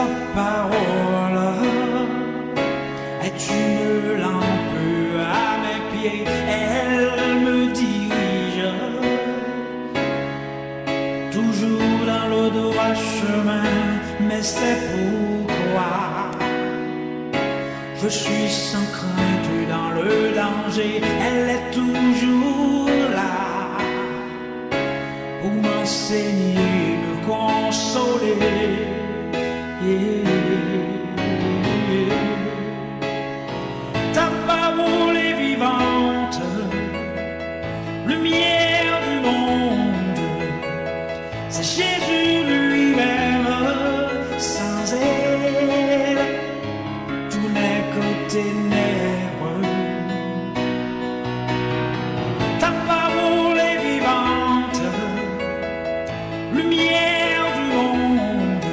ta parole est une lampe à mes pieds, elle me dirige toujours dans le droit chemin, mais c'est pourquoi je suis sans crainte dans le danger, elle est toujours là pour m'enseigner, me consoler. Ta parole est vivante, lumière du monde, c'est Jésus lui-même, sans elle, tout n'est que ténèbres. Ta parole est vivante, lumière du monde,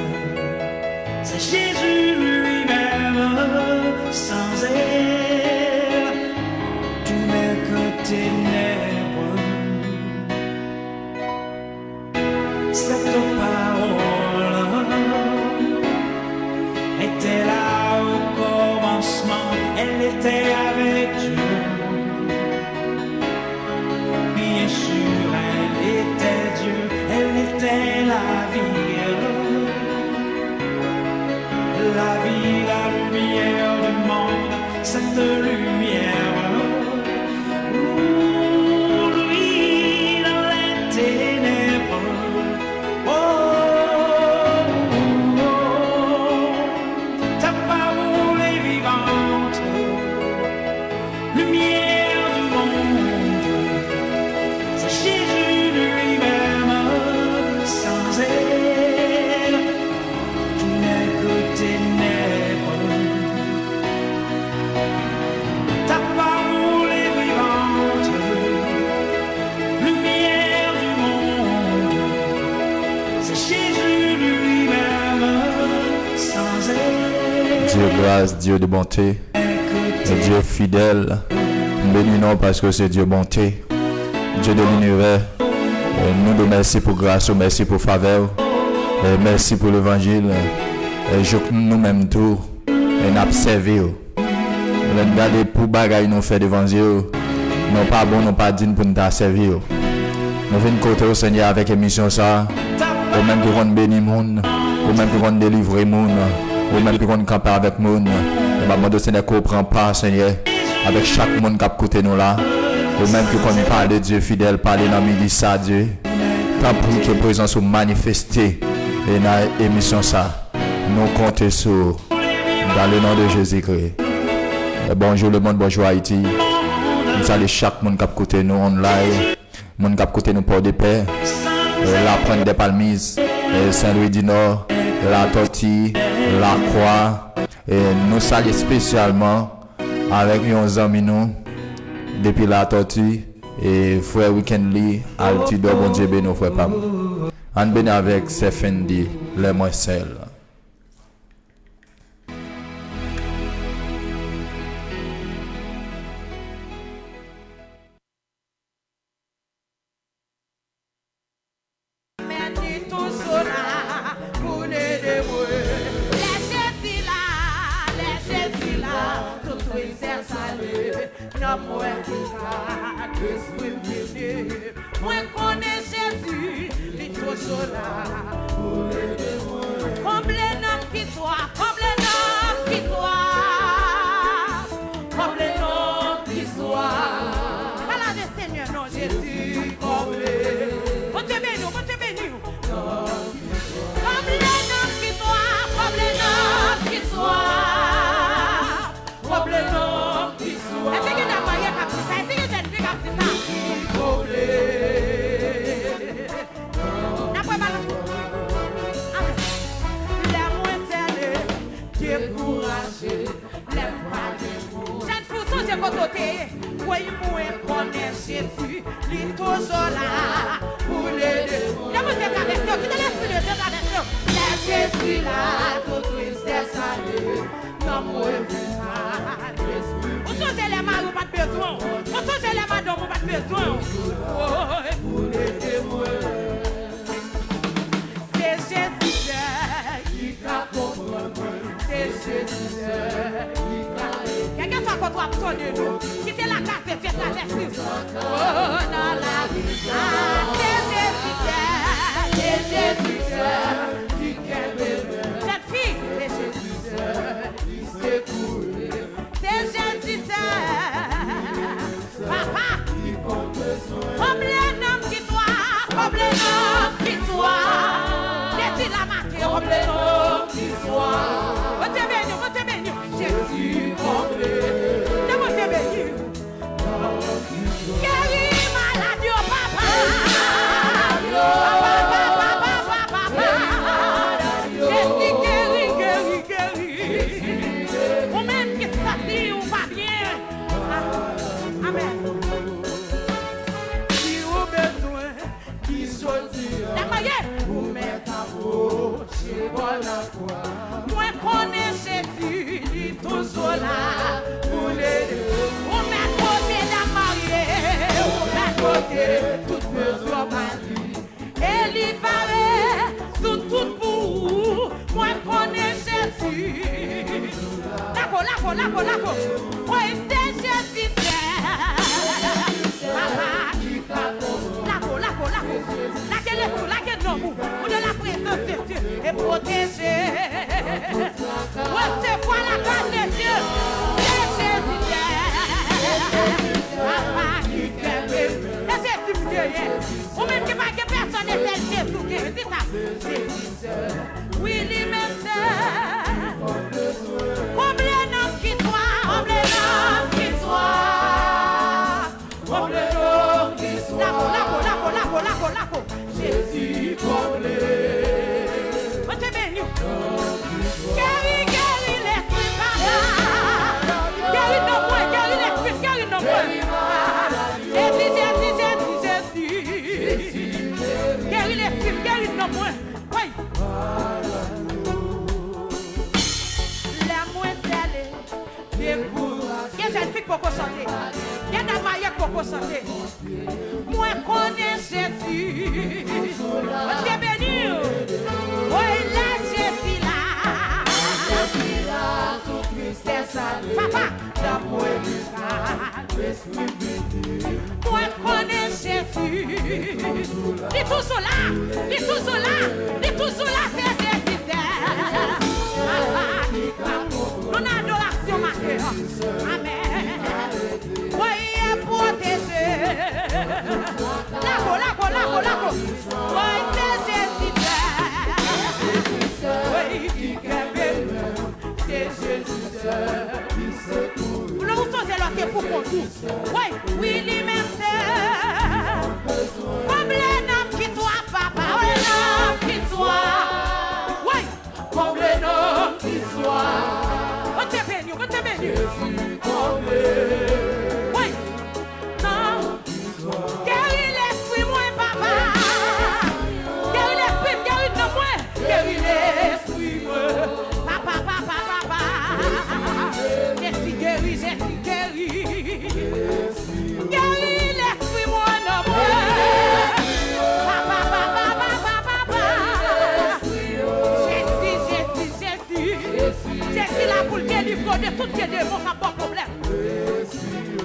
c'est Jésus lui-même, sans elle, tout n'est que ténèbres. Cette parole était là au commencement, elle était avec Dieu. Bien sûr, elle était Dieu, elle était la vie, la lumière du monde, cette lumière. Lui dans les ténèbres. Ta parole est vivante, lumière du monde, c'est Jésus lui-même, sans elle, tout n'est que ténèbres. Ta parole est vivante, lumière du monde, c'est Jésus lui-même, sans elle. Dieu grâce, Dieu de bonté, Dieu fidèle, bénis-nous parce que c'est Dieu bonté, Dieu de l'univers. Nous te remercions pour grâce, merci pour faveur, merci pour l'évangile. Je nous-mêmes tout, et nous servi. Nous regardons pour bagaille nous fait devant Dieu, non pas bon, non pas digne pour nous servir. Nous venons côté au Seigneur avec émission ça, ou même qui vont bénir monde, ou même qui vont délivrer monde, ou même qui vont camper avec monde. Et ma demande au Seigneur qu'on prend part, Seigneur, avec chaque monde qui a côté nous là, ou même qui connaît parler de Dieu fidèle, parler dans le milieu à Dieu. Tant pour que présence soit manifestée et dans l'émission ça, nous comptons sur dans le nom de Jésus-Christ. Bonjour le monde, bonjour Haïti. Nous saluons chaque monde qui a côté nous online, monde qui a côté nous pour de paix, la Pointe des Palmises, Saint-Louis du Nord, la Tortue, la Croix. Et nous saluons spécialement avec nos amis nous depuis la Tortue et frère Weekend Lee, Altido, bon Dieu béni, frère Pam. On béni avec Sefendi, les Moisselles. Moi connais Jésus, il est toujours là. Comble l'homme qui soit, comble l'homme qui soit, comble l'homme qui soit. Voilà le Seigneur, non Jésus, comble. Bon Dieu béni, bon Dieu béni. Comble l'homme qui soit, comble l'homme qui soit, comble l'homme qui soit. Est-ce que la moyenne a pris ça? Est-ce que j'ai dit comme ça? Oui, moi, connais Jésus, il est toujours là pour l'aider. Jésus là, tout tristesse à lui, non, moi, on change les mains, on pas de besoin. On change les mains, on pas de besoin. Pour l'aider, moi. C'est Jésus qui t'a compris. attendez nous. Quittez la case et faites la l'esprit. Oh, dans la vie, c'est Jésus, qui cette fille, c'est Jésus, papa, comme les noms qui soient, comme les noms qui soient, laissez la matière, comme les noms qui soient. Votez béni, Jésus, comme les votez béni. Guéris maladie, papa. Jésus guéris. Ou même qui s'attire ou pas bien. Amen. Si au besoin qui choisit La moyenne. pour mettre à vous chez la foi. Moi connais Jésus, il est toujours là pour l'aider. On met côté la mariée, on met côté toute besoin maladie. Et il paraît sous tout bout. Moi connais Jésus. Lako. Moi c'est Jésus. Papa. Lako. Lake non. Ou de la présence de Dieu et protégé. Ouais, c'est fois la grâce de Dieu. C'est Jésus. Papa qui guérit. C'est Jésus qui guérit. Ou même qui pas que personne n'est tel Jésus qui guérit. C'est ça. Oui, lui-même c'est. Comme les noms qui soient. Lako. Jésus comblé. Votez béni. Guéris l'esprit, papa. Guéris nos points. Jésus. Guéris l'esprit, guéris nos points. Oui. La moins salée. Quelle jeune fille pour chanter. Quelle dame mariée pour chanter. Moi connais Jésus. Votez béni. Oui, là, Jésus là. Tout tristesse à Papa. l'amour du Moi connais Jésus. Il est toujours là, c'est Jésus. Mon adoration ma cœur. Amen. Voyez protégé. Lako. Oui, c'est Jésus. Oui, c'est Jésus. Le mouton c'est l'autre pour conduire. Oui, lui-même c'est. Comme les noms qui soient, papa. Les noms qui soient. Oui, comme les noms qui soient. votez béni. Jésus comblé. Oui, non. Guéris l'esprit, moi, papa. Guéris l'esprit, guéris de moi. Guéris l'esprit, moi. Papa. Jésus guéris. Guéris l'esprit, moi, non, moi. Papa. Jésus là pour le délivrer de toutes les démons, ça pas de problème.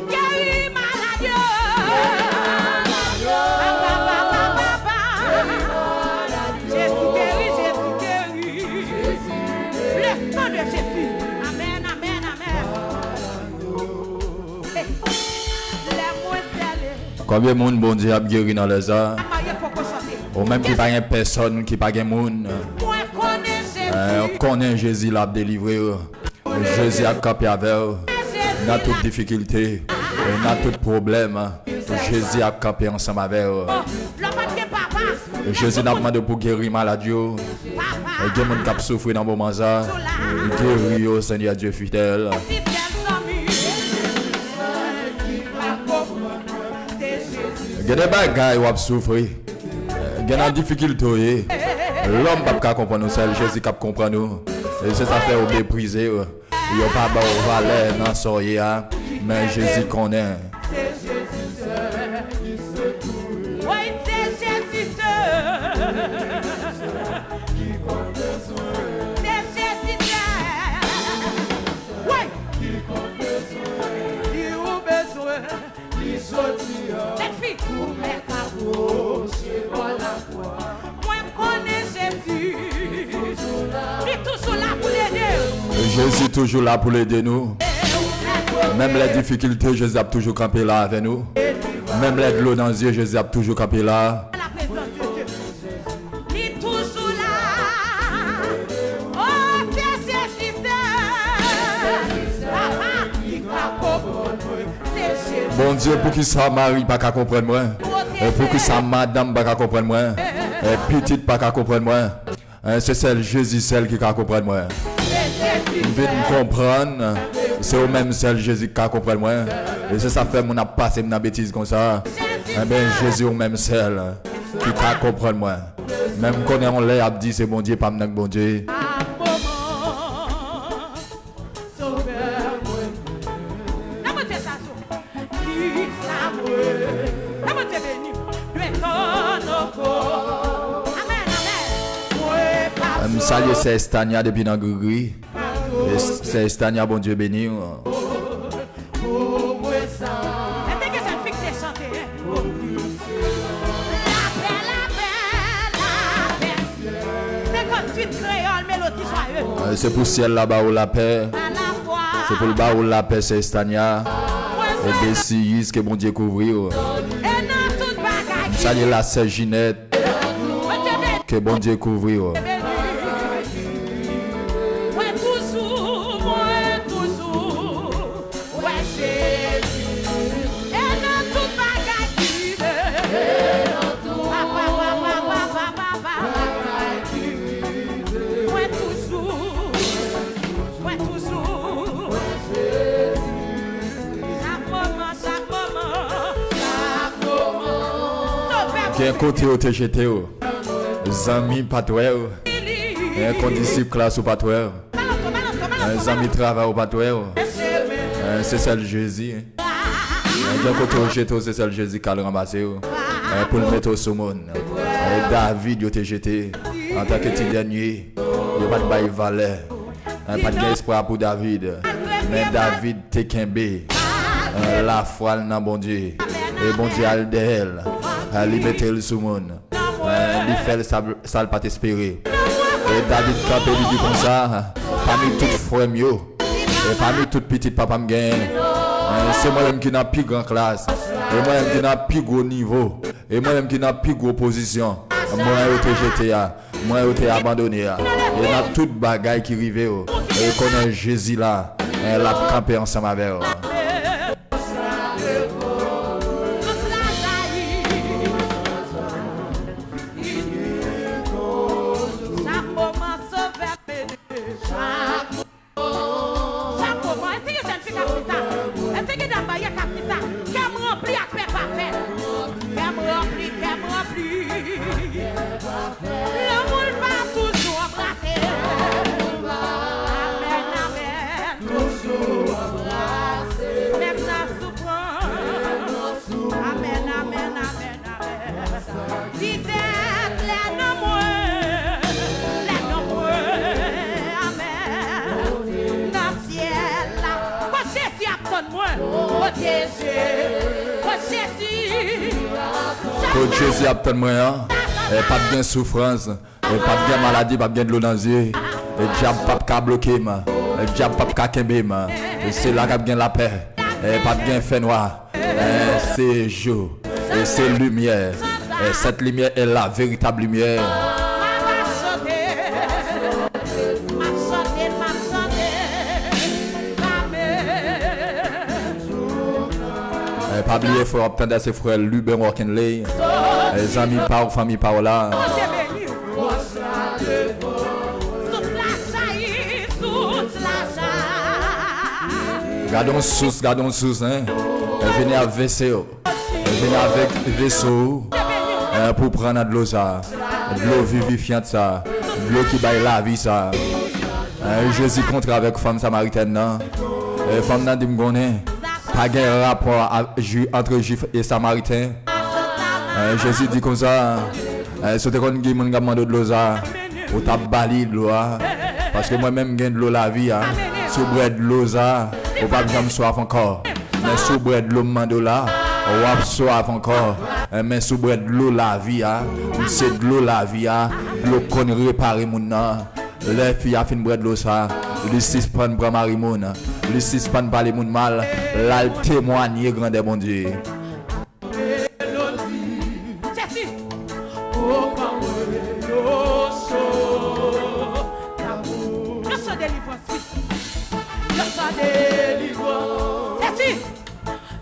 Guéris maladie. Papa. Jésus guéris. Le sang de Jésus. Amen. Les moins salés. Combien de monde bon Dieu a guéri dans les arts? Marié pour chanter. Ou même qui pas une personne, qui pas de monde. Moi connais Jésus. On connaît Jésus l'a délivré. Jésus a capé avec dans toute difficulté, dans tout problème. Jésus a capé ensemble avec. Jésus n'a pas demandé pour guérir maladie. Et des gens qui souffrent dans le moment ça. Guérir au Seigneur Dieu fidèle. Il y a des bagages qui souffrent. Il y a des difficultés. L'homme ne peut pas comprendre ça, Jésus ne comprend nous. Et c'est ça fait au mépriser. Il n'y a pas de valeur dans ce mais Jésus connaît. Jésus toujours là pour l'aider nous. Même les difficultés, Jésus a toujours campé là avec nous. Même les de l'eau dans les yeux, Jésus a toujours campé là. La présence de Dieu. Il est toujours là. Oh, c'est Jésus. Bon Dieu, pour qui ça Marie pas qu'à comprendre moi. Et pour qui ça madame pas qu'à comprendre moi. Et petite pas qu'à comprendre moi. C'est celle Jésus celle qui qu'à comprendre moi. Vous me comprendre. C'est au même seul Jésus qui a compris moi. Et c'est ça fait mon a passé une bêtise comme ça. Eh bien Jésus au même seul qui a compris moi. Même quand on l'a dit c'est bon Dieu pas mon bon Dieu. Salut c'est Estania depuis dans Gugui. C'est Estania bon Dieu béni. C'est pour ciel là-bas où la paix. C'est pour le bas où la paix c'est Estania. Et des signes que bon Dieu couvrir. Salut la sœur Ginette. Que bon Dieu couvrir. Qui côté au TGT, amis patouer, un condisciple classe au patouer, un ami travail au patouer, c'est celle Jésus. D'un côté au GT, c'est celle Jésus qui a ramassé pour le mettre au saumon. David au TGT, en tant que petit dernier, il n'y a pas de bail valeur, pas d'espoir pour David, mais David Tekembe, la foi dans bon Dieu, et bon Dieu al de elle. Il mettait le saumon. Il fait ça le pas espérer. Et David Campé lui dit comme ça, parmi toutes frères mieux, et parmi toutes petites papa me gagne. C'est moi-même qui n'a plus grande classe, et moi-même qui n'a plus gros niveau, et moi-même qui n'a plus gros position. Moi j'ai été jeté, moi j'ai été abandonné. Et il y a toute bagaille qui arrive, et qu'on a Jésus là, elle a campé ensemble avec eux. Quand Jésus a obtenu moi, pas de souffrance, pas de maladie, pas de l'eau dans les yeux, et diable pas bloqué, le diable pas kembe, c'est là qu'il y a la paix, pas de fait noir, c'est jour, et c'est lumière, et cette lumière est la véritable lumière. Pas oublier, il faut obtenir ses frères Lubin Walkenley, les amis par famille par là. Gardons sous, hein. Venez avec vaisseau, venez avec vaisseau pour prendre de l'eau ça, de l'eau vivifiante ça, de l'eau qui baille la vie ça. Jésus contre avec femme samaritaine, femme n'a dit pas de rapport entre juifs et samaritains. Jésus dit comme ça, si tu as demandé de l'eau, ou tu as bali de l'eau, parce que moi-même j'ai de l'eau la vie, si vous avez de l'eau, ou pas jamais soif encore. Mais si vous avez de l'eau là, ou pas soif encore. Mais si vous avez de l'eau la vie, c'est de l'eau la vie, l'eau qu'on répare mon nom. Les filles a fin bread l'eau ça. Les suspend pour Marimoun. Les suspend par les moun mal. Là témoigner grand des bon Dieu.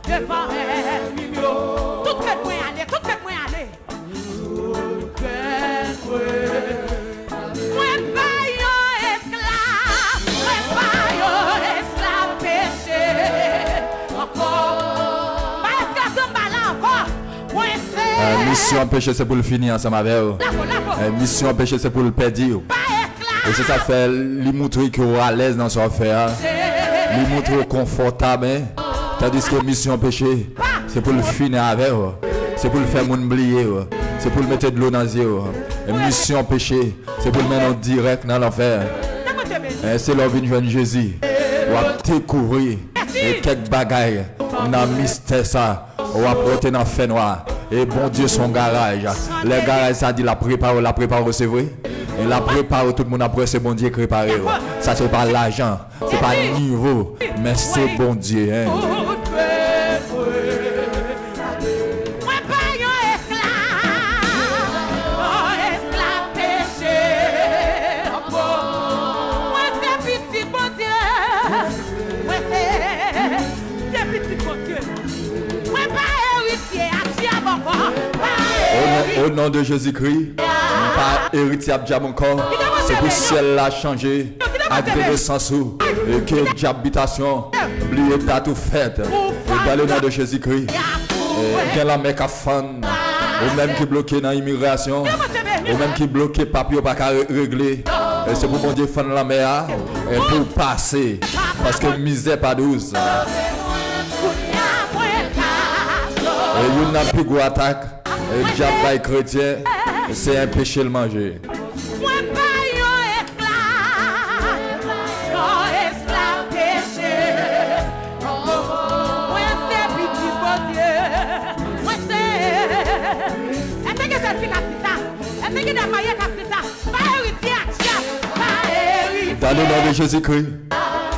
Devant elle, tout fait moi aller, tout fait moi aller. Moi pas yo esclave, moi pas yo esclave péché. Encore, pas esclave de mal encore. Moi c'est. Mission péché c'est pour le finir ensemble avec vous. Mission péché c'est pour le perdre. Et c'est ça fait lui montrer que vous à l'aise dans son affaire. Lui montrer confortable. Tandis que mission péché, c'est pour le finir avec vous. C'est pour le faire moun oublier. C'est pour le mettre de l'eau dans les yeux. Mission péché, c'est pour le mettre en direct dans l'enfer. C'est l'envie de joindre Jésus. On va découvrir quelques bagailles dans le mystère ça. On va porter dans le fait noir. Et bon Dieu son garage. Les garages ça dit la prépare, c'est vrai. Et la prépare tout le monde après c'est bon Dieu préparé. Ça c'est pas l'argent, c'est pas le niveau, mais c'est bon Dieu. Hein. Au nom de Jésus-Christ, pas héritier à diable encore, c'est pour ciel là changer, avec de sens où, et que habitation, oubliez pas tout fait, et dans le nom de Jésus-Christ, et la mec à fan, ou même qui bloqué dans l'immigration, ou même qui bloqué papier pas qu'à régler, et c'est pour mon Dieu fan la mer, et pour passer, parce que misère pas douce. Et il n'a plus gros attaque. Le diable chrétien, c'est un péché le manger. Moi pas yo esclave péché. Moi c'est petit bon Dieu. Moi c'est. Est-ce que c'est ça? Est-ce que c'est maillé comme ça? Pas héritier. Dans le nom de Jésus-Christ,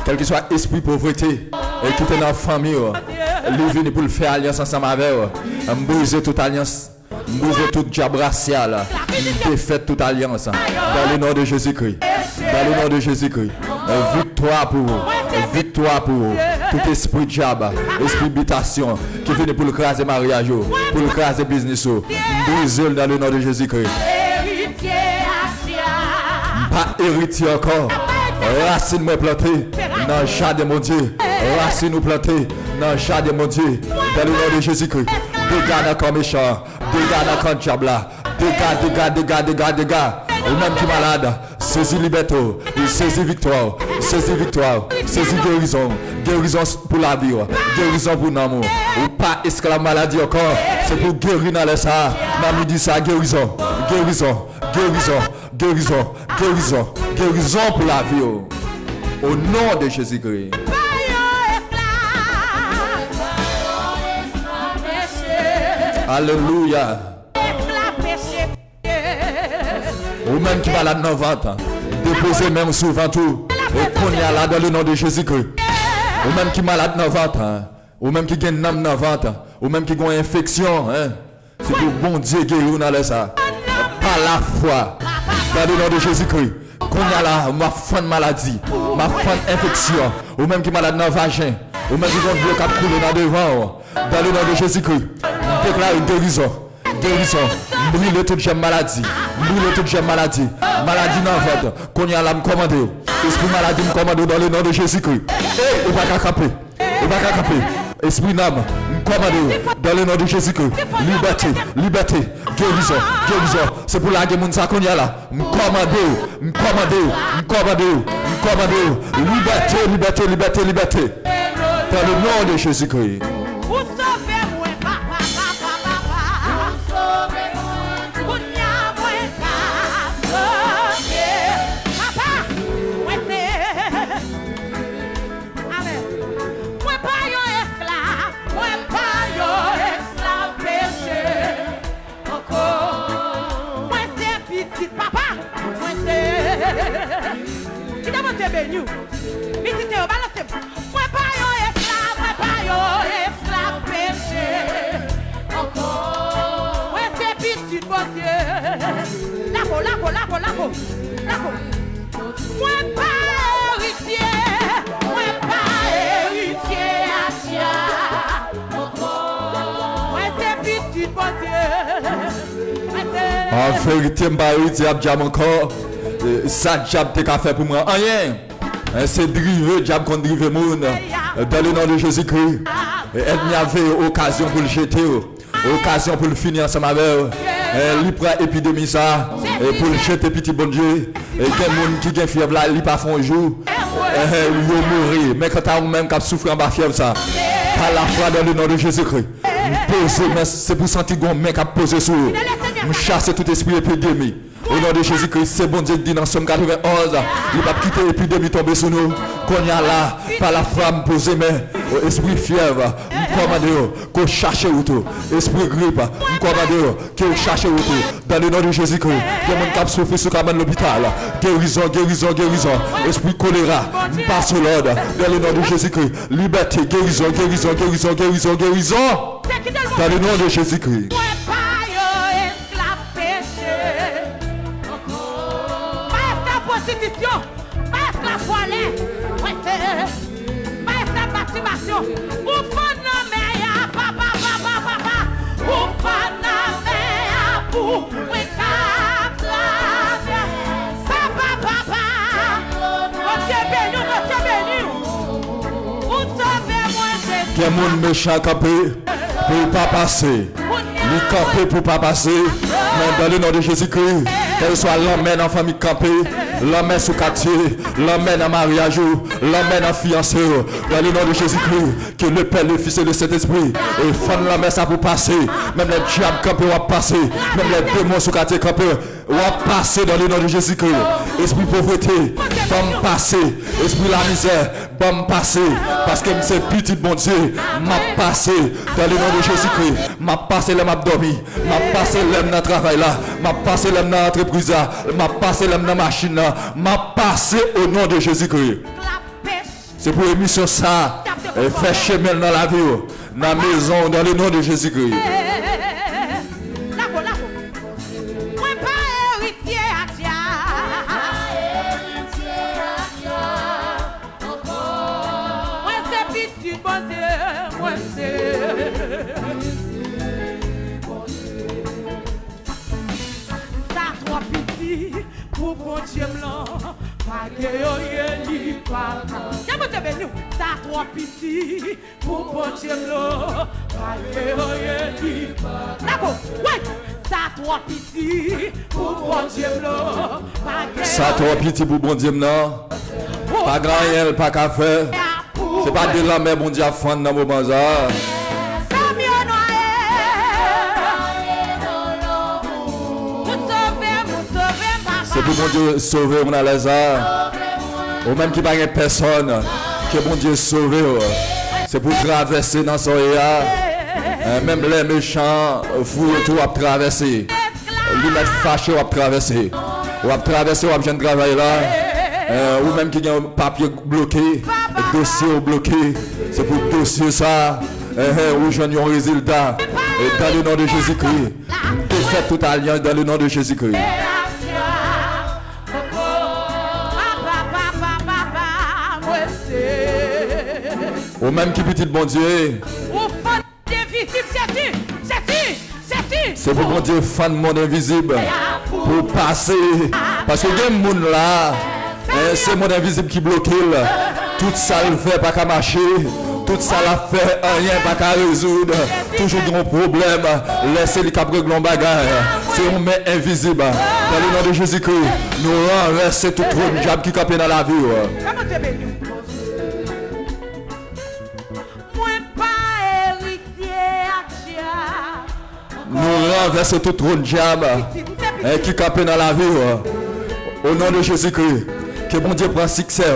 quel que soit esprit pauvreté, et qui est dans la famille, lui vient pour le faire alliance ensemble avec eux. Briser toute alliance. Briser toute diable racial. Défaite toute alliance. Dans le nom de Jésus-Christ. Dans le nom de Jésus-Christ. Victoire pour vous. Victoire pour vous. Tout esprit diable, esprit habitation qui vient pour le craser mariage, pour le craser business. Briser dans le nom de Jésus-Christ. Pas héritier encore. Racine moi plantée dans le jardin de mon Dieu. Racine nous plantée dans le jardin de mon Dieu. Dans le nom de Jésus-Christ. Dégâts encore méchant. Dégâts encore diable. Dégâts. Ou même qui malade. Saisis liberté. Saisis victoire. Saisis victoire. Saisis guérison. Guérison pour la vie. Guérison pour l'amour. Ou pas esclave maladie encore. C'est pour guérir dans les ça. N'a dit ça. Guérison. Guérison pour la vie. Au nom de Jésus-Christ. Alléluia. Ou même qui malade dans le ventre. Déposez même souvent tout. Et qu'on y a là dans le nom de Jésus-Christ. Ou même qui malade dans le ventre. Ou même qui gagne dans le ventre. Ou même qui a une infection. C'est pour bon Dieu guérir dans le ça. Par la foi. Dans le nom de Jésus-Christ. Qu'on y a là, ma fin de maladie. Ma fin d'infection. Ou même qui malade dans le vagin. Ou même qui a un blocage coulé dans devant. Dans le nom de Jésus-Christ. Déclare une guérison. Brûle toute j'aime maladie. Maladie dans le ventre. Qu'on y a là, me commander. Esprit maladie me commande dans le nom de Jésus-Christ. Et pas qu'à camper. Esprit d'âme, me commande dans le nom de Jésus-Christ. Liberté. Guérison. C'est pour la guerre moun sa qu'on y a là. Me commande. Liberté. Dans le nom de Jésus-Christ. béni. Métis yo balance. Moi pas yo esclave péché. Encore. Ouais c'est petit bon Dieu. Lako. Moi pas héritier Atia. Ouais c'est petit bon Dieu. En vérité, je ne sais pas diable encore. Ça, diable, tu as fait pour moi. Rien. C'est driver, diable contre driver monde. Dans le nom de Jésus-Christ. Elle n'y avait occasion pour le jeter. Occasion pour le finir ensemble avec eux. Il prend l'épidémie ça. Et pour le jeter, petit bon Dieu. Et quelqu'un qui a fièvre là, il pas fait un jour. Il va mourir. Mais quand tu as même qui souffre en bas fièvre ça. Par la foi dans le nom de Jésus-Christ. C'est pour sentir qu'on mec à poser sur eux. Je chasse tout esprit épidémie. Au nom de Jésus-Christ, c'est bon Dieu qui dit dans Somme 91, il va quitter l'épidémie tomber sur nous. Qu'on y a là, par la femme posée, mais esprit fièvre, nous commandons qu'on cherche autour. Esprit grippe, nous commandons qu'on cherche autour. Dans le nom de Jésus-Christ, il y a mon cap souffrir sur l'hôpital. Guérison. Esprit choléra, nous passons l'ordre. Dans le nom de Jésus-Christ, liberté, guérison. Dans le nom de Jésus-Christ. Il y a mon méchant campé pour ne pas passer. Lui camper pour ne pas passer. Mais dans le nom de Jésus-Christ, qu'elle soit l'emmène en famille campée, l'emmène sous quartier, l'emmène en mariage, l'emmène en fiancé. Dans le nom de Jésus-Christ, que le Père, le Fils et le Saint-Esprit, et fan l'emmène ça pour passer. Même les diables campés vont passer. Même les démons sous quartier campés vont passer dans le nom de Jésus-Christ. Esprit pauvreté, va me passer. Esprit la misère, va me passer. Parce que c'est petit bon Dieu, m'a passé dans le nom de Jésus-Christ. M'a passé l'homme abdomi, m'a passé l'homme dans le travail là, m'a passé l'homme dans l'entreprise là, m'a passé l'homme dans la machine là, m'a passé au nom de Jésus-Christ. C'est pour émission ça, et faire chemin dans la vie, dans la maison, dans le nom de Jésus-Christ. Pour bon Dieu blanc, pas que yo pas. Y'a mon Dieu béni, ça trop petit. Pour bon Dieu blanc, pas que yo pas. D'accord, ouais, ça trop petit. Pour bon Dieu blanc, pas que. Ça trop petit pour bon Dieu blanc. Pas grand rien, pas qu'à faire. C'est pas de la mer bon Dieu à fond dans mon bazar. C'est pour bon Dieu sauver mon Alazar. Ou même qui n'a pas personne, que bon Dieu sauver. C'est pour traverser dans son aya. Même les méchants, vous tout à traverser. Lui mettre fâché ou à traverser. Ou à traverser ou à bien travailler là. Ou même qui a un papier bloqué, un dossier bloqué. C'est pour dossier ça. Ou je n'ai un résultat. Et dans le nom de Jésus-Christ. Défait toute alliance dans le nom de Jésus-Christ. Ou même qui petit bon Dieu. C'est pour bon Dieu fan monde invisible. Pour passer. Parce que il y a un monde là. C'est monde invisible qui bloque. Tout ça le fait pas qu'à marcher. Tout ça l'a fait rien pas qu'à résoudre. Toujours un problème. Laissez-les capres glon bagarre. C'est un main invisible. Dans le nom de Jésus-Christ. Nous renversons tout le diable qui capé dans la vie. Nous renversons tout le diable qui capé dans la vie. Au nom de Jésus-Christ. Que bon Dieu prend succès.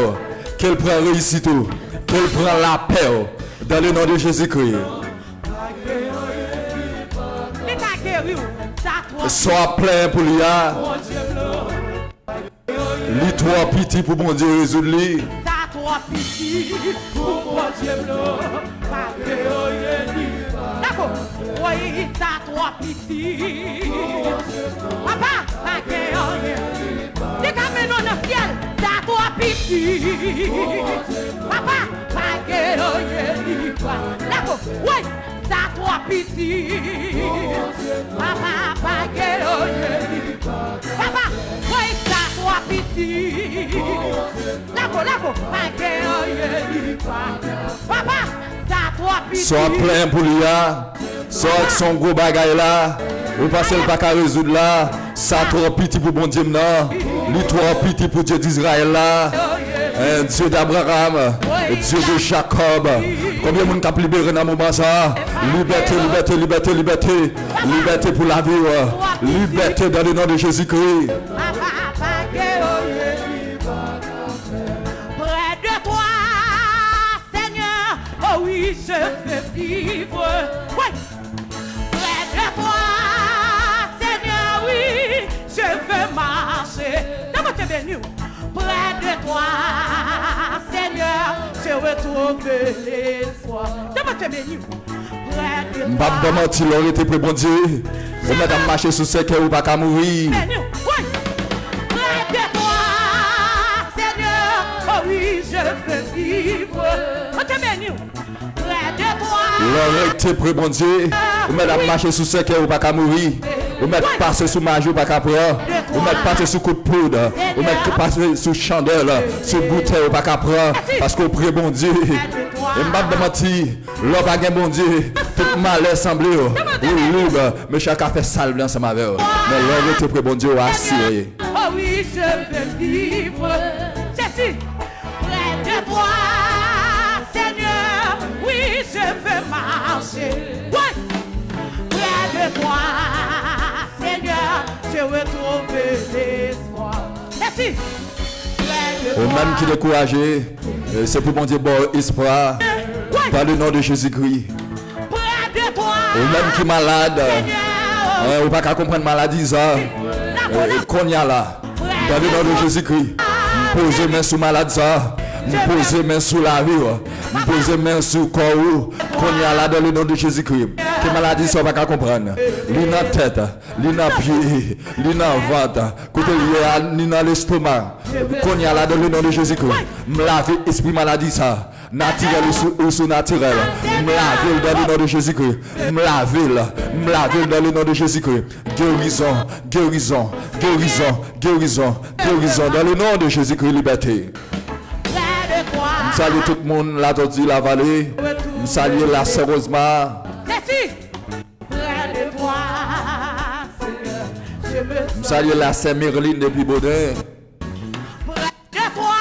Qu'il prend réussite. Qu'il prend la paix. Dans le nom de Jésus-Christ. Sois plein pour lui. Li trop petit pour bon Dieu résoudre li. Ça trop petit pour bon Dieu là. Pas que d'accord. Oui, ça trop petit. Papa, pas que les caméras dans le ciel, ça trop petit. Papa, pas que d'accord. Oui, ça trop petit. Papa, pas que papa, oui, ça trop petit. D'accord, pas que papa, ça trop petit. Soit plein pour lui là. Soit avec son gros bagage là. Ou passer le pas qu'à résoudre là. Ça trop petit pour bon Dieu non. Lui trop petit pour Dieu d'Israël là. Dieu d'Abraham, Dieu de Jacob. Combien de monde cap libéré dans le moment ça? Liberté, liberté, liberté, liberté. Liberté pour la vie. Liberté dans le nom de Jésus-Christ. Près de toi, Seigneur, oh oui, je veux vivre. Oui. Près de toi, Seigneur, oui, je veux marcher. Dans votre béni. Près de toi, Seigneur, je retrouve l'espoir. Dans votre béni. Près de toi. M'pas mentir, l'aurait été pour bon Dieu. Vous mettez à marcher sur ce cœur ou pas qu'à mourir. Oui. Près de toi, Seigneur, oh oui, je veux vivre. Votre béni. Près de toi. L'aurait été pour bon Dieu. Vous mettez à marcher sur ce cœur ou pas qu'à mourir. Vous mettez passer sous ma joue pas qu'à prendre. Vous mettez passer sous coup de poudre. Vous mettez passer sous chandelle, sur bouteille ou pas qu'à prendre. Parce que vous priez bon Dieu. Et m'pas de mentir. L'homme pas bon Dieu. Tout mal est semblé. Ou libre. Mais chacun fait sale dans sa maveur. Mais l'homme était pour bon Dieu assis. Oh oui, je veux vivre. Jésus, près de toi, Seigneur. Oui, je veux marcher. Oui, près de toi, Seigneur. Je retrouve l'espoir. Merci. Au même qui est découragé, c'est pour bon Dieu bon espoir. Par le nom de Jésus-Christ. Près de toi. Au même qui est malade. Ou pas qu'à comprendre maladie ça. Qu'on y a là. Dans le nom de Jésus-Christ. Poser main sur maladie ça. Poser main sur la vie. Poser main sur le corps. Qu'on y a là dans le nom de Jésus-Christ. Que maladie ça pas qu'à comprendre. Lui dans la tête. Lui dans le pied. Lui dans le ventre. Côté lui dans l'estomac. Qu'on y a là dans le nom de Jésus-Christ. Me laver esprit maladie ça. Naturel ou sous-naturel. Me laver dans le nom de Jésus-Christ. Me laver dans le nom de Jésus-Christ. Guérison, guérison, guérison, guérison, guérison. Dans le nom de Jésus-Christ, liberté. Je salue tout le monde, la Tortue, la vallée. Je salue la sérieusement. Près de toi, Seigneur, je me Je salue la Saint-Merline depuis Baudin. près de toi,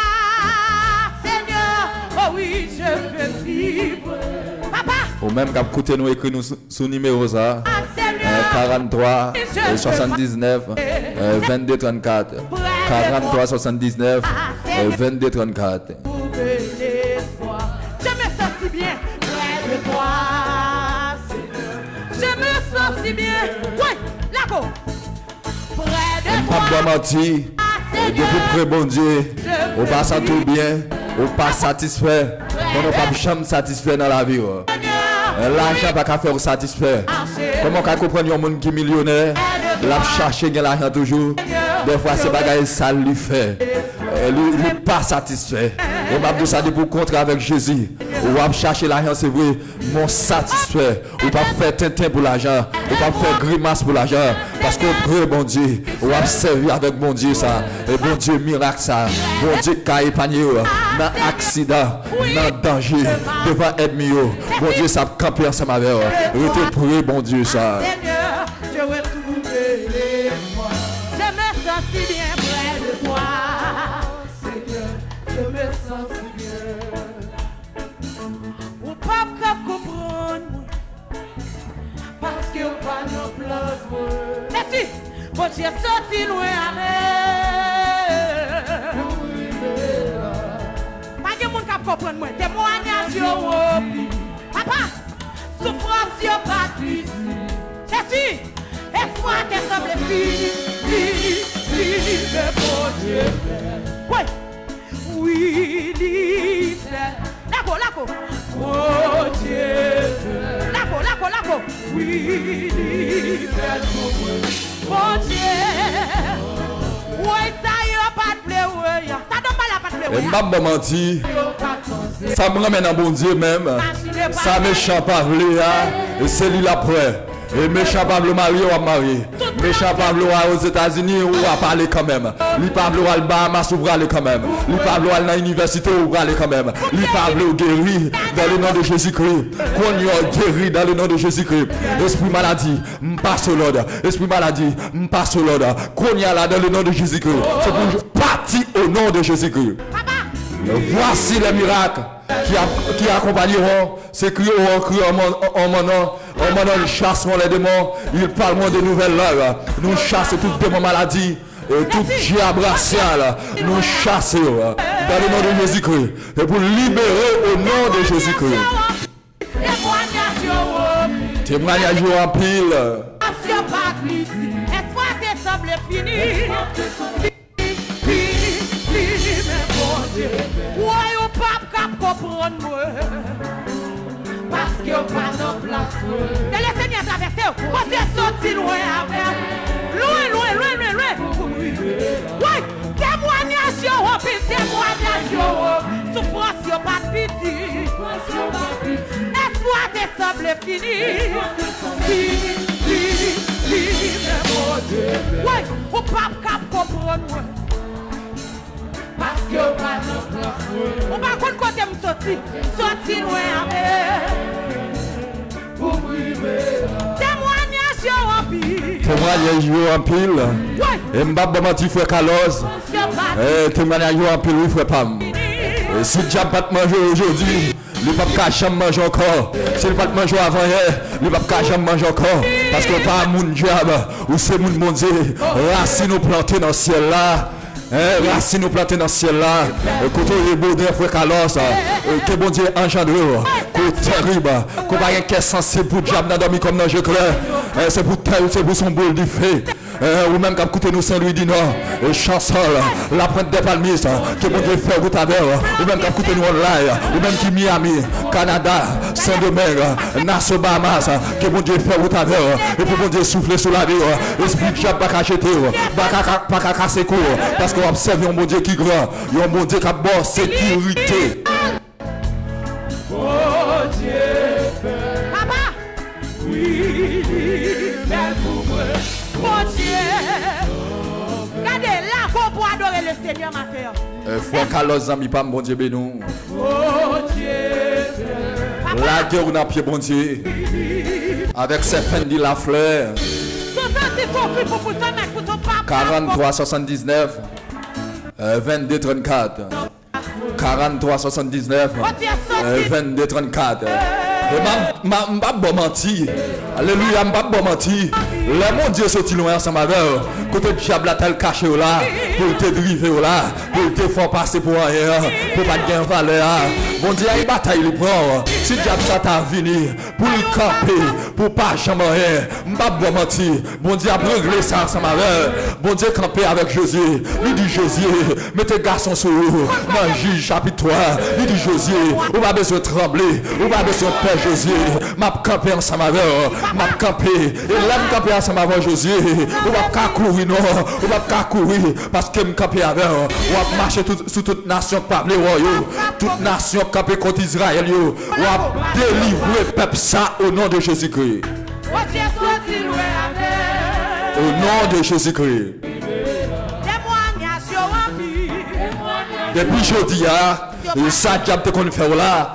Seigneur, oh oui, je veux vivre. Papa, Ou même quand écoutez nous écrit nous sous numéro ça. Seigneur, 43 79 22 34. 43 79 22 34. trouver l'espoir. Je me sens si bien près de toi, Seigneur. Je me sens si bien. Oui, là-bas. Près de toi, Pas de mentir. Depuis près bon Dieu. On pas ça tout bien. On pas satisfait. On n'a pas jamais satisfait dans la vie. L'argent pas qu'à faire satisfait. Comment on comprendre un monde qui est millionnaire? La chercher l'argent toujours. Des fois c'est bagaille ça lui fait. Lui n'est pas satisfait. Et m'a dit ça pour contre avec Jésus. Ou va chercher l'argent c'est vrai, mon satisfait. Ou pas faire tintin pour l'argent, ou pas faire grimace pour l'argent parce que prie bon Dieu, ou va servir avec bon Dieu ça. Et bon Dieu miracle ça. Bon Dieu qui épargné dans accident, dans danger, devant ennemi. Bon Dieu ça camper ensemble avec eux. Rete prier bon Dieu ça. Seigneur, je veux trouver l'espoir. Je me sens si bien près de toi, Seigneur. Je me sens si bien. Ou pas comprendre, parce que ou pas nos plans. Merci. Bon Dieu sorti loin avec. Pas de monde qui comprendre moi. Témoignage yo. Papa, souffrance yo pas plus. Jésus, espoir te semble fini, fini, fini, mais bon Dieu. Ouais. Oui, l'Israël. Lako. Oh Dieu. Lako. Oui, l'Israël. Oh Dieu. Ouais, ça y a pas de pleurer. Ça donne pas la pas de pleurer. Et m'a menti. Ça me ramène à bon Dieu même. Ça méchant parler, et c'est lui l'après. Et méchant Pablo Marie ou à marier. Méchant Pablo aux États-Unis ou à parler quand même. Lui Pablo à Bahamas ou aller quand même. Lui Pablo à l'université ou aller quand même. Lui Pablo guéri dans le nom de Jésus-Christ. Qu'on y a guéri dans le nom de Jésus-Christ. Esprit maladie, passe au Lord. Esprit maladie, passe au Lord. Qu'on y a là dans le nom de Jésus-Christ. C'est pour partir au nom de Jésus-Christ. Voici les miracles qui accompagneront ces cris en mon nom. En mon nom, ils chasseront les démons. Ils parleront de nouvelles langues. Nous chassons toute démon maladie et tout diable racial. Nous chassons dans le nom de Jésus-Christ. Et pour libérer au nom de Jésus-Christ. Témoignage en pile. Ouais, au pape cap comprendre moi. Parce que pas de place. Et le Seigneur traverser. Quand tu es sorti loin avec. Loin. Ouais, témoignage au pile, témoignage. Souffrance yo pas de pitié. Espoir des sables fini. Ouais, au pape cap comprendre moi. Parce que pas de place. On va contre côté me sorti loin avec. Témoignage en pile. Témoignage en pile. Et m'baba menti frère Carlos. Témoignage en pile oui frère Pam. Et si diable pas manger aujourd'hui, le pape cacham mange encore. Si le pape mange avant hier, le pape cacham mange encore. Parce que pas mon diable ou c'est mon Dieu. Racine nous planter dans le ciel là. Racine nous planter dans le ciel là. Côté les beaux d'un frère Carlos. Que bon Dieu engendré. Côté terrible. Qu'on va rien qu'est sensible pour diable dans dormir comme dans jeu clair. C'est pour terre, c'est pour son boule du feu. Ou même quand écoutez nous Saint-Louis du Nord, chancel, la pointe des palmistes, que bon Dieu fait route avec, ou même quand écoutez nous online, ou même qui Miami, Canada, Saint-Domingue, Nassau, Bahamas, que bon Dieu fait route avec, et pour bon Dieu souffler sur la vie, esprit de diable pas cacher, pas casser court, parce qu'on observe un bon Dieu qui grand, un bon Dieu qui a bonne sécurité. Oh Dieu, Papa, oui, belle pour moi. Mon Dieu, regardez là qu'on peut adorer le Seigneur matin. Frère Carlos, amis, pas bon Dieu bénou. Oh Dieu, la guerre on a pied bon Dieu. Avec ses Fendi la fleur. 43 79 22 34 43 79 22 34. M'a bon menti. Alléluia, m'a bon menti. Le mon Dieu sorti loin ensemble avec côté diable a tel caché là pour te driver là pour te faire passer pour rien pour pas de valeur. Bon Dieu, il bataille le prend. Si diable ça t'a venu pour le camper pour pas jamais rien. M'a bon menti. Bon Dieu a réglé ça ensemble avec. Bon Dieu camper avec Josué. Il dit Josué, mettez garçon sur vous. Dans Juge chapitre 3, il dit Josué, on va besoin de trembler, on va besoin de peur Josué. M'a camper ensemble avec. M'a camper et là m'a camper ensemble avec Josué. On va pas courir non, on va pas courir parce que m'a camper avec. On va marcher sur toute nation pas les royaux. Toute nation camper contre Israël yo. On va délivrer peuple ça au nom de Jésus-Christ. Au nom de Jésus-Christ. Depuis jeudi, ça diable te qu'on fait là,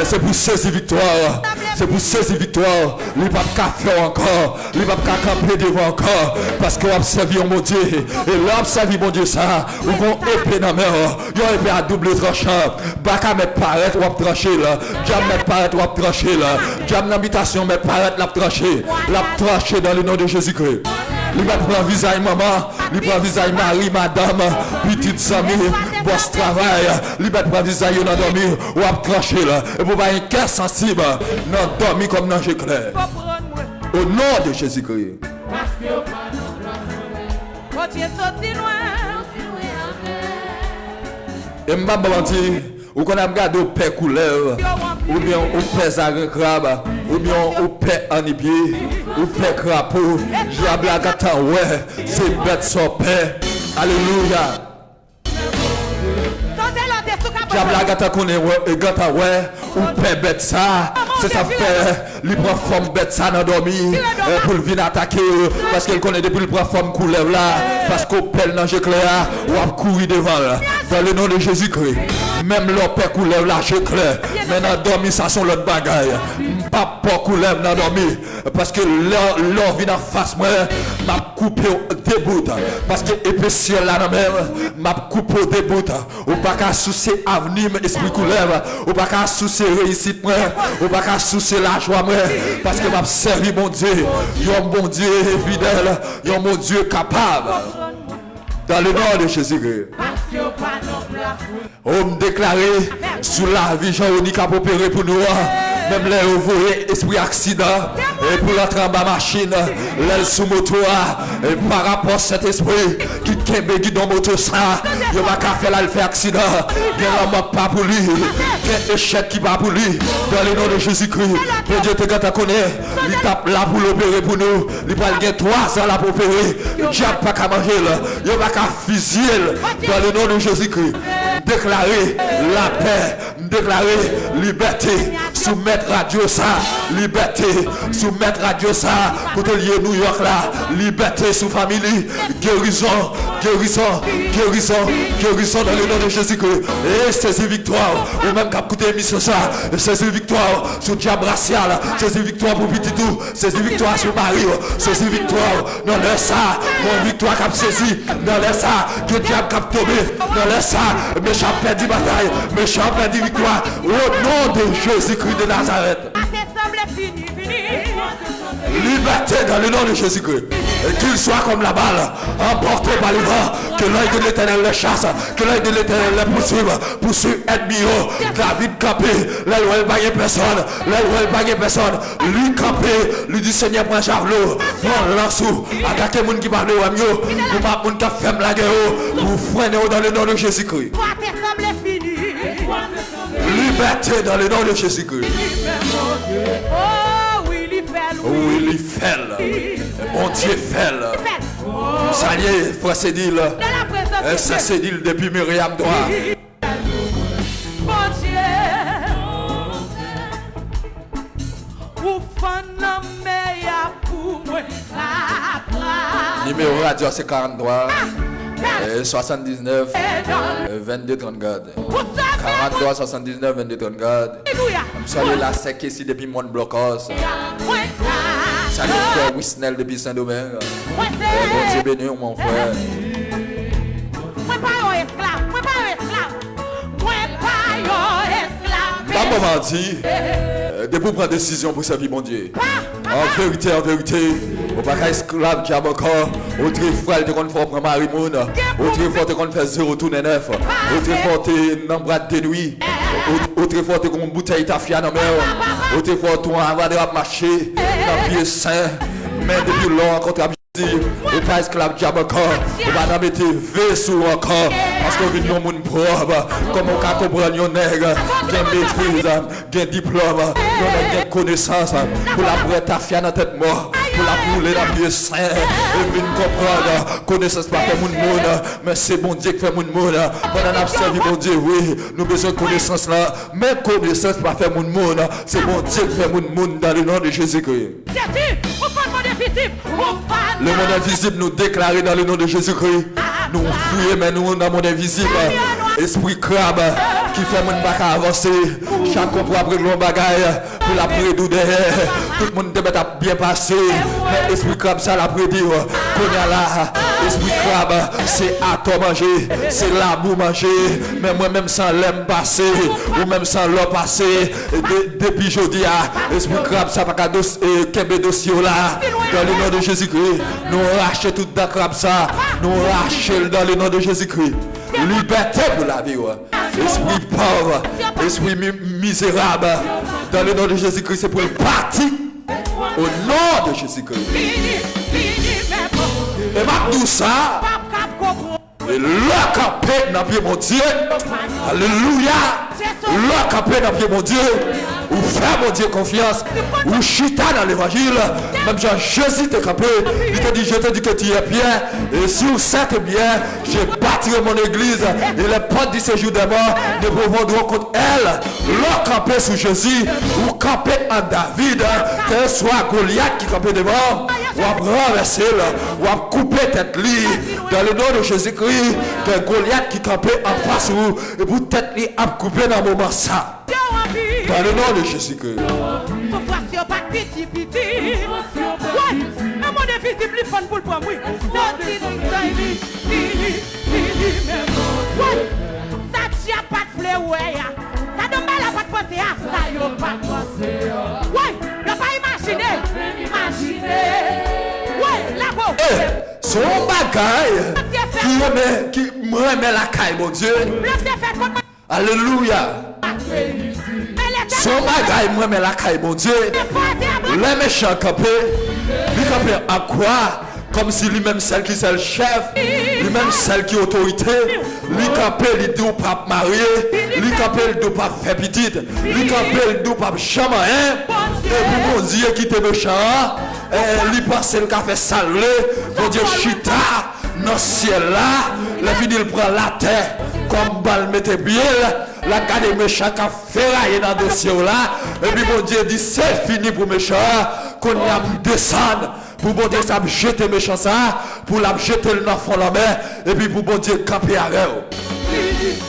c'est pour saisir victoire. C'est pour saisir victoire. Il ne va pas faire encore. Il ne va pas camper devant encore. Parce qu'on a observé mon Dieu. Et l'homme observé mon Dieu ça. Ou qu'on épée dans la main. Il y a une épée à double tranchant. Baka met paraître ou à trancher là. Diable met paraître ou à trancher là. Diable l'habitation met paraître la trancher. La trancher dans le nom de Jésus-Christ. Il va prendre visage maman, il prend visage mari, madame, petite Samy, boss travail, il va prendre visage dans dormir ou à trancher là. Et vous voyez un cœur sensible, non dormir comme dans clair. Au nom de Jésus-Christ. Et m'a menti, ou qu'on a regardé au père couleur, ou bien au père zarin crabe, ou bien au père anipier, ou père crapaud, diable à gata, ouais, c'est bête son père. Alléluia. Diable à gata qu'on est, ouais, et gata, ouais, ou père bête ça, c'est ça fait, il prend forme bête ça dans dormi, pour le venir attaquer, parce qu'elle connaît depuis le prend forme couleur là, parce qu'au père dans l'éclair, ou a couru devant là, dans le nom de Jésus-Christ. Même leur père couleur là, j'éclaire, mais dans dormi, ça sont l'autre bagaille. Pas pour couleur dans dormi, parce que leur vient en face, moi, m'a coupé des bouts, parce que épaisseur là même, m'a coupé des bouts, ou pas qu'à soucier avenir, esprit couleur, ou pas qu'à soucier réussite, moi, ou pas qu'à soucier la joie, moi, parce que m'a servi mon Dieu, un bon Dieu fidèle, un bon Dieu capable. Dans le nom de Jésus-Christ. On me déclaré sur la vie, Jean-Oni qui a opéré pour nous. Même les ouvriers, esprit accident, et pour l'entrer en bas machine, l'aile sous moto, et par rapport à cet esprit qui kembe dans moto ça, il va pas faire là, il fait accident, il ne manque pas pour lui, il échec qui va pour lui, dans le nom de Jésus-Christ. Que Dieu te connaît, il tape là pour l'opérer pour nous, il va gagner 3 ans là pour opérer, le diable pas qu'à manger, il va qu'à fusiller, dans le nom de Jésus-Christ. Déclarer la paix, déclarer liberté, soumettre radio ça, liberté, soumettre radio ça, côté lié New York là, liberté sous famille, guérison, guérison, guérison, guérison dans le nom de Jésus-Christ. Et saisis victoire, ou même qu'à côté émission ça, saisis victoire sur diable racial, saisis victoire pour petit tout, saisis victoire sur Marie, saisis victoire dans le ça, mon victoire cap saisi, dans le ça, que diable cap tombé, dans le ça, méchant perdu bataille, méchant perdu victoire, au nom de Jésus-Christ de Nazareth. Liberté dans le nom de Jésus-Christ. Et qu'il soit comme la balle, emporté par le vent, que l'œil de l'Éternel le chasse, que l'œil de l'Éternel le poursuive ennemi, David campé, là où elle bague personne, là où elle bague personne, lui campé, lui dit Seigneur, prends javelot, prends lansou, attaquez les gens qui parlent au mieux, pour pas les gens qui ferment la guerre, pour freiner dans le nom de Jésus-Christ. Liberté dans le nom de Jésus-Christ. Oui, il fait. Mon Dieu fait. Ça y est, frère Sédil. Ça Sédil depuis Myriam Droit. Mon Dieu. Ou fan meilleur pour moi. Numéro radio c'est 43 79 22 34. 43 79 22 34. Salut la sec ici depuis mon blocos. Salut frère Wisnel depuis Saint-Domingue. Bon Dieu béni mon frère. Moi pas un esclave, moi pas un esclave. Moi pas un esclave. Pas moment dit. De pour prendre décision pour servir mon Dieu. En vérité, on va pas esclave diable encore. Au très frère te qu'on fait prendre Marie-Moun. Au très fort te qu'on fait 0 tourner 9. Au très fort te dans bras de nuit. Au très fort te qu'on bouteille ta fille dans mer. Au très fort toi avant de marcher dans pied saint. Mais depuis longtemps contre et pas esclave diable encore, on va pas mettre vaisseau encore, parce qu'on vit dans le monde propre, comme on peut comprendre un nègre, qui a maîtrise, qui a diplôme, qui a connaissance, pour la brûler ta fille dans tête mort, pour la brûler dans pied saint, et venir comprendre, connaissance pas fait mon monde, mais c'est bon Dieu qui fait mon monde, pendant qu'on servi mon Dieu, oui, nous besoin de connaissance là, mais connaissance pas fait mon monde, c'est bon Dieu qui fait mon monde dans le nom de Jésus-Christ. Le monde invisible nous déclarer dans le nom de Jésus-Christ. Nous fouillons mais nous dans le monde invisible. Esprit crabe qui fait mon bac à avancer. Chaque fois pour après le bagaille pour la prédou derrière. Tout le monde devait bien passer. Mais esprit crabe ça la prédire. Qu'on a là. Esprit crabe c'est à toi manger. C'est là pour manger. Mais moi-même sans l'aime passer. Ou même sans l'eau passer. Depuis jeudi, esprit crabe ça pas qu'à dossier là. Dans le nom de Jésus-Christ, nous rachetons tout dans crabe ça. Nous rachetons dans le nom de Jésus-Christ. Liberté pour la vie. Esprit pauvre, esprit misérable. Dans le nom de Jésus-Christ, c'est pour le parti. Au nom de Jésus-Christ. Et maintenant ça, Et là, campé dans pied mon Dieu. Alléluia. Là, campé dans pied mon Dieu. Ou faire mon Dieu confiance. Ou chita dans l'évangile. Même Jean Jésus t'es campé. Il te dit, je te dis que tu es bien. Et si vous êtes bien, je bâtirai mon église. Et les portes du séjour des morts ne pourront contre elle. Là, campé sous Jésus. Ou campé en David. Que ce soit Goliath qui campait devant. Ou à renverser, ou à couper tête li. Dans le nom de Jésus-Christ. Que Goliath qui campait en face ou. Et pour tête li à couper dans le moment ça. Dans le nom de Jésus-Christ. Son bagaille qui me remet la caille, mon Dieu. Alléluia. Son bagaille me remet la caille, mon Dieu. Les méchants campés, ils campent à quoi? Comme si lui-même celle qui est le chef, lui-même celle qui est autorité, lui campé, il dit pas marier, lui campé, il dit pas faire petite, lui campé, il dit pas chamain, et pour mon Dieu qui était méchant, lui passe le café salé, mon Dieu chita, dans le ciel là, la vie il prend la terre, comme balle mettait bien, la garde méchant qui a ferraillé dans le dossier là, et puis mon Dieu dit c'est fini pour méchant, qu'on y a descendre. Pour bon Dieu, ça jeter méchant ça, pour la jeter le enfant la main, et puis pour bon Dieu camper avec eux.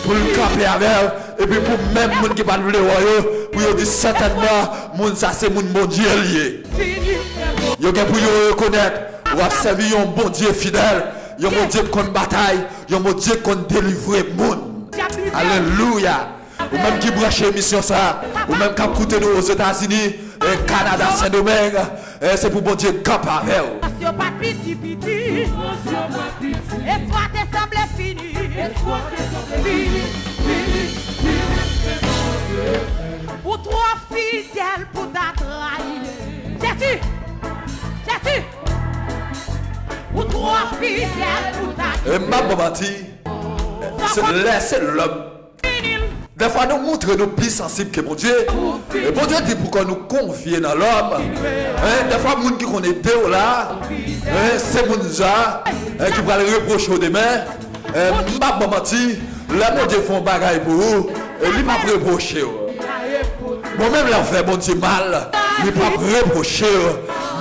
Pour le camper avec eux, et puis pour même les gens qui parlent de royaume, pour dire certainement, moun ça c'est mon bon Dieu lié. Yo pour yo reconnaître, ou observer un bon Dieu fidèle, un bon Dieu qu'on bataille, un bon Dieu qu'on délivre moun. Alléluia. Ou même qui branche l'émission ça, ou même qui a coûté nous aux États-Unis, et Canada, Saint-Domingue, c'est pour bon Dieu camp avec vous. Ou trop fidèle pour t'attraire. Jésus, Jésus. Ou trop fidèle pour t'attraire. Et ma bobati, c'est l'homme. Des fois, nous montrons nous plus sensibles que mon Dieu. Et bon Dieu dit pourquoi nous confier dans l'homme. Des fois, les gens qui connaissent Dieu là, c'est les gens qui vont le reprocher au demain. Ma bobati, là, mon Dieu font bagaille pour vous. Et il ne va pas reprocher. Moi-même, là, fait bon Dieu mal. Il ne va pas reprocher.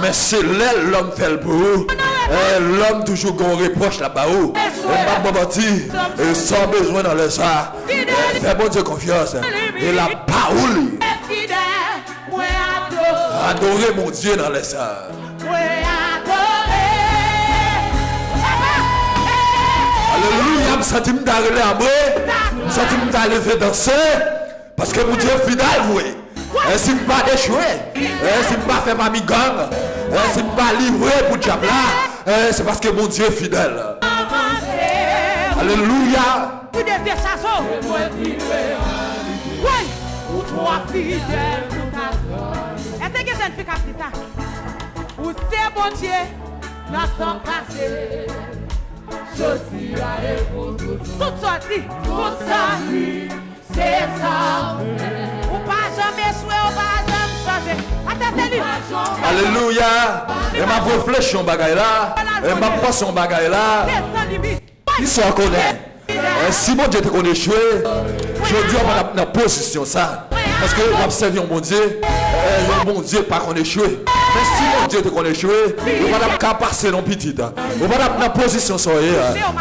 Mais c'est là l'homme fait le pour vous. L'homme toujours qu'on reproche là-bas. Et ma bobati, sans besoin dans les ça. Fais bon Dieu confiance. Et la parole. Adorer mon Dieu dans les ça. Alléluia, je me sens d'aller à moi. Je me sens d'aller danser. Parce que mon Dieu est fidèle, oui. Si je ne pas échouer, si je ne pas faire ma mi-gang, si je ne pas livrer pour diable là, c'est parce que mon Dieu est fidèle. Alléluia. Vous devez ça. Oui. Ou toi fidèle pour ta. Est-ce que je ne fais qu'à ça? Ou c'est bon Dieu dans son passé. Je suis allé pour tout sorti. Tout sorti. C'est ça. Ou pas jamais jouer, ou pas jamais changer. Attends, c'est lui. Alléluia. Et ma réflexion bagaille là, et ma passion bagaille là. Qui s'en connaît? Si mon Dieu te connaît jouer, je dis on va dans la position ça. Parce que vous observez mon Dieu, mon Dieu pas qu'on est joué. Mais si mon Dieu te connaît jouer, vous va pas passer non petit. Vous va dans la position ça.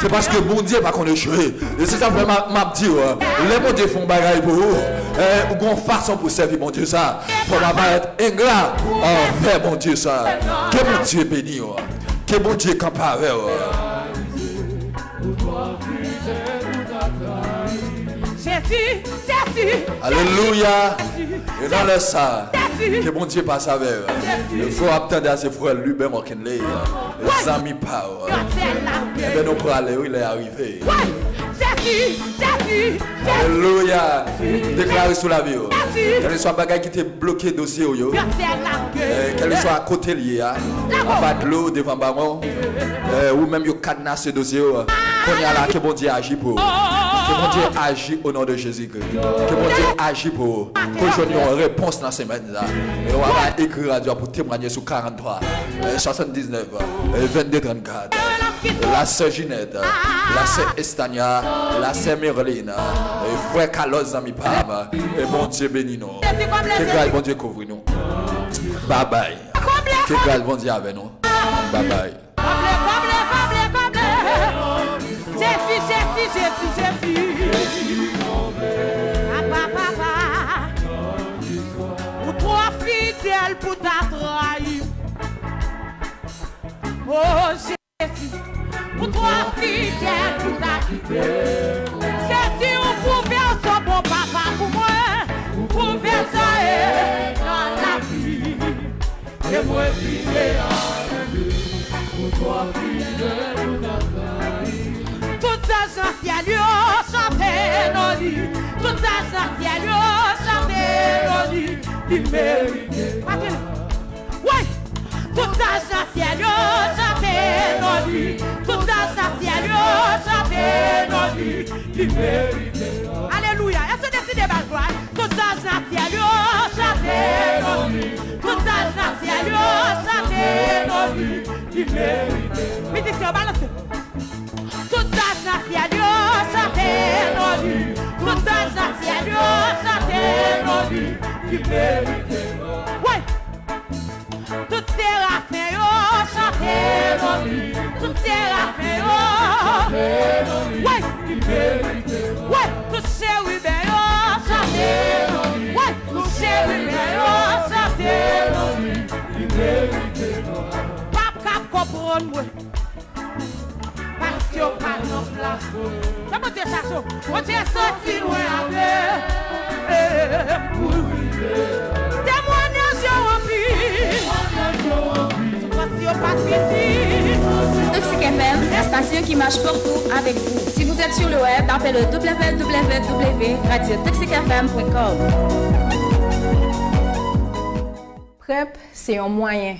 C'est parce que mon Dieu pas qu'on est joué. Et c'est ça vraiment m'a dit. Les mon Dieu font bagaille pour vous. Ou une façon pour servir mon Dieu ça. Pour pas être ingrat envers mon Dieu ça. Que mon Dieu béni. Que mon Dieu campe avec. Jésus, Jésus. Alléluia. Et dans le ça, que mon Dieu passe avec. Il faut attendre à ses frères lui-même en les amis pas. Et bien nous pour aller où il est arrivé. Jésus, Jésus, Alléluia. Déclarez sur la vie. Jésus. Quel soit bagage qui t'est bloqué dossier yo. Quel soit à côté lié en bas de l'eau devant baron ou même yo cadenassé dossier qu'on y a là que bon Dieu agit pour. Que bon Dieu agit au nom de Jésus-Christ. Que bon Dieu agit pour aujourd'hui une réponse dans ces semaine là. Et on va écrire radio pour témoigner sur 43 79 22 34. La sœur Ginette, la sœur Estania, la sœur Merlin, et frère Carlos Zami Pam, et bon Dieu bénis nous. Que grâce bon Dieu couvre nous. Bye bye. Que grâce bon Dieu avec nous. Bye bye. Ou trop fidèle pour ta trahi. Oh Jésus, ou trop fidèle pour ta quitter. Jésus, ou pour faire son bon papa pour moi, pour faire ça dans la vie. Et moi fidèle à Dieu, ou trop fidèle pour ta trahi. Tout ça j'en chanter nos lits, tout ça j'en chanter nos lits, il mérite. Ouais, tout ça j'en chanter nos lits, tout ça j'en chanter nos lits, il mérite. Alléluia, est-ce que décidez de gloire? Tout ça j'en chanter nos lits, tout ça j'en chanter nos lits, il mérite. Mais c'est balance. Tout ça j'en chanter nos lits, tout ça j'en chanter nos lits, il mérite. Ouais. Tout séraphins yo chanter nos lits, tout séraphins yo. Ouais. Il mérite. Ouais. Tout chérubin yo chanter nos lits. Ouais. Tout chérubin yo chanter nos lits, il mérite. Pape cap comprendre moi. Parce que pas non place. Ça monte chacho. On t'est sorti loin avec. Témoignage rempli. Toxic FM, la station qui marche partout avec vous. Si vous êtes sur le web, tapez le www.radiotoxicfm.com. PrEP, c'est un moyen